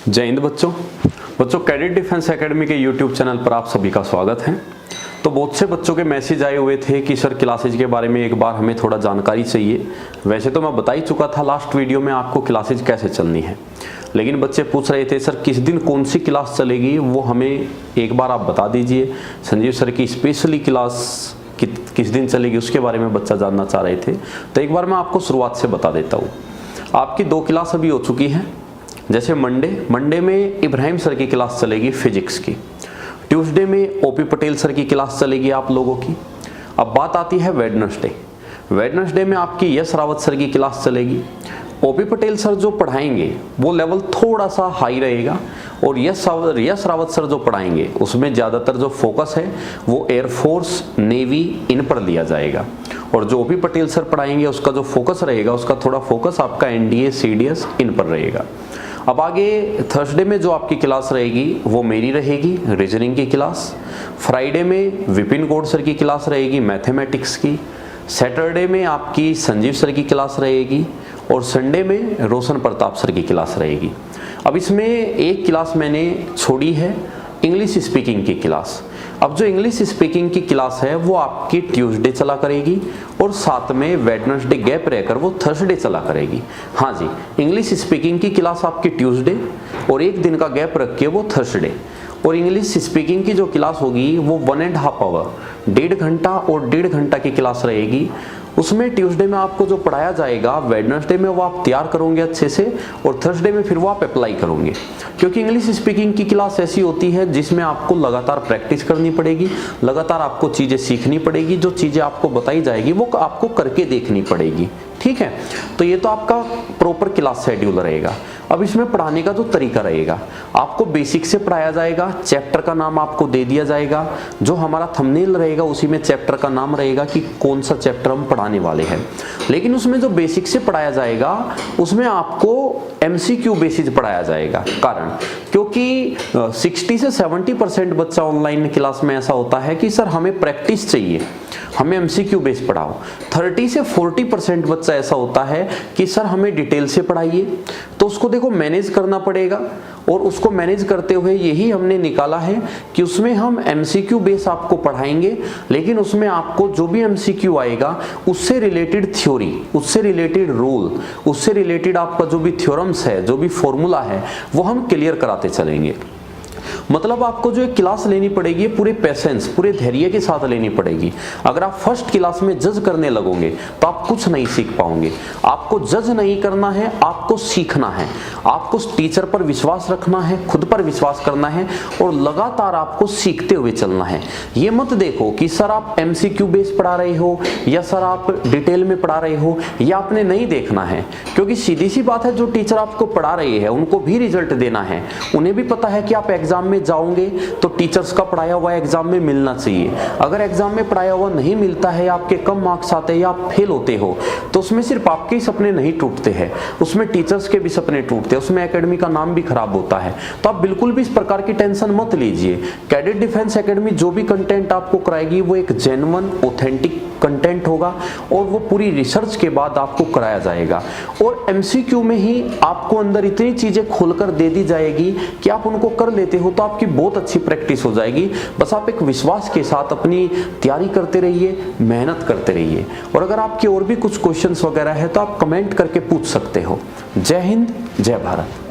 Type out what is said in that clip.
जय हिंद बच्चों cadet defence academy के यूट्यूब चैनल पर आप सभी का स्वागत है। तो बहुत से बच्चों के मैसेज आए हुए थे कि सर क्लासेज के बारे में एक बार हमें थोड़ा जानकारी चाहिए। वैसे तो मैं बता ही चुका था लास्ट वीडियो में आपको क्लासेज कैसे चलनी है, लेकिन बच्चे पूछ रहे थे सर किस दिन कौन सी क्लास चलेगी, वो हमें एक बार आप बता दीजिए। संजीव सर की स्पेशली क्लास किस दिन चलेगी उसके बारे में बच्चा जानना चाह रहे थे। तो एक बार मैं आपको शुरुआत से बता देता हूँ। आपकी 2 क्लास अभी हो चुकी हैं। जैसे मंडे में इब्राहिम सर की क्लास चलेगी फिजिक्स की, ट्यूसडे में ओपी पटेल सर की क्लास चलेगी आप लोगों की। अब बात आती है वेडनेसडे में आपकी यश रावत सर की क्लास चलेगी। ओपी पटेल सर जो पढ़ाएंगे वो लेवल थोड़ा सा हाई रहेगा और यश रावत सर जो पढ़ाएंगे उसमें ज़्यादातर जो फोकस है वो एयरफोर्स नेवी इन पर लिया जाएगा, और जो ओपी पटेल सर पढ़ाएंगे उसका जो फोकस रहेगा उसका थोड़ा फोकस आपका एनडीए सीडीएस इन पर रहेगा। अब आगे थर्सडे में जो आपकी क्लास रहेगी वो मेरी रहेगी रीजनिंग की क्लास। फ्राइडे में विपिन गौड़ सर की क्लास रहेगी मैथमेटिक्स की। सैटरडे में आपकी संजीव सर की क्लास रहेगी और संडे में रोशन प्रताप सर की क्लास रहेगी। अब इसमें एक क्लास मैंने छोड़ी है इंग्लिश स्पीकिंग की क्लास। अब जो इंग्लिश स्पीकिंग की क्लास है वो आपकी ट्यूसडे चला करेगी और साथ में वेडनेसडे गैप रहकर वो थर्सडे चला करेगी। हाँ जी, इंग्लिश स्पीकिंग की क्लास आपकी ट्यूसडे और एक दिन का गैप रख के वो थर्सडे। और इंग्लिश स्पीकिंग की जो क्लास होगी वो 1.5 आवर 1.5 घंटा और 1.5 घंटा की क्लास रहेगी। उसमें ट्यूसडे में आपको जो पढ़ाया जाएगा वेडनेसडे में वो आप तैयार करोगे अच्छे से और थर्सडे में फिर वो आप अप्लाई करोगे, क्योंकि इंग्लिश स्पीकिंग की क्लास ऐसी होती है जिसमें आपको लगातार प्रैक्टिस करनी पड़ेगी, लगातार आपको चीज़ें सीखनी पड़ेगी। जो चीज़ें आपको बताई जाएगी वो आपको करके देखनी पड़ेगी। ठीक है, तो ये तो आपका प्रॉपर क्लास शेड्यूल रहेगा। अब इसमें पढ़ाने का जो तरीका रहेगा, आपको बेसिक से पढ़ाया जाएगा। चैप्टर का नाम आपको दे दिया जाएगा, जो हमारा थंबनेल रहेगा उसी में चैप्टर का नाम रहेगा कि कौन सा चैप्टर हम पढ़ाने वाले हैं। लेकिन उसमें जो बेसिक से पढ़ाया जाएगा उसमें आपको एमसीक्यू बेसिस पढ़ाया जाएगा। कारण क्योंकि 60 से 70% बच्चा ऑनलाइन क्लास में ऐसा होता है कि सर हमें प्रैक्टिस चाहिए, हमें एमसीक्यू बेस पढ़ाओ। 30 से 40% बच्चा ऐसा होता है कि सर हमें डिटेल से पढ़ाइए। तो उसको देखो मैनेज करना पड़ेगा, और उसको मैनेज करते हुए यही हमने निकाला है कि उसमें हम एमसीक्यू बेस आपको पढ़ाएंगे, लेकिन उसमें आपको जो भी एमसीक्यू आएगा उससे रिलेटेड थ्योरी, उससे रिलेटेड रूल, उससे रिलेटेड आपका जो भी थ्योरम्स है, जो भी फॉर्मूला है वो हम क्लियर कराते चलेंगे। मतलब आपको जो एक क्लास लेनी पड़ेगी पूरे पेशेंस, पूरे धैर्य के साथ लेनी पड़ेगी। अगर आप फर्स्ट क्लास में जज करने लगोगे तो आप कुछ नहीं सीख पाओगे। आपको जज नहीं करना है, आपको सीखना है। आपको टीचर पर विश्वास रखना है, खुद पर विश्वास करना है और लगातार आपको सीखते हुए चलना है। ये मत देखो कि सर आप एमसीक्यू बेस पढ़ा रहे हो या सर आप डिटेल में पढ़ा रहे हो, या आपने नहीं देखना है। क्योंकि सीधी सी बात है, जो टीचर आपको पढ़ा रहे हैं उनको भी रिजल्ट देना है। उन्हें भी पता है कि आप एग्जाम में जाओगे तो टीचर्स का पढ़ाया हुआ एग्जाम में मिलना चाहिए। अगर एग्जाम में पढ़ाया हुआ नहीं मिलता है, आपके कम मार्क्स आते हैं या आप फेल होते हो, तो उसमें सिर्फ आपके ही सपने नहीं टूटते हैं, उसमें टीचर्स के भी सपने टूटते हैं, उसमें एकेडमी का नाम भी खराब होता है। तो आप बिल्कुल भी इस प्रकार की टेंशन मत लीजिए। कैडेट डिफेंस एकेडमी जो भी कंटेंट आपको कराएगी वो एक जेन्युइन ऑथेंटिक कंटेंट होगा और वो पूरी रिसर्च के बाद आपको कराया जाएगा। और एमसीक्यू में ही आपको अंदर इतनी चीजें खोलकर दे दी जाएगी कि आप उनको कर लेते हो तो आपकी बहुत अच्छी प्रैक्टिस हो जाएगी। बस आप एक विश्वास के साथ अपनी तैयारी करते रहिए, मेहनत करते रहिए। और अगर आपके और भी कुछ क्वेश्चंस वगैरह है तो आप कमेंट करके पूछ सकते हो। जय हिंद, जय भारत।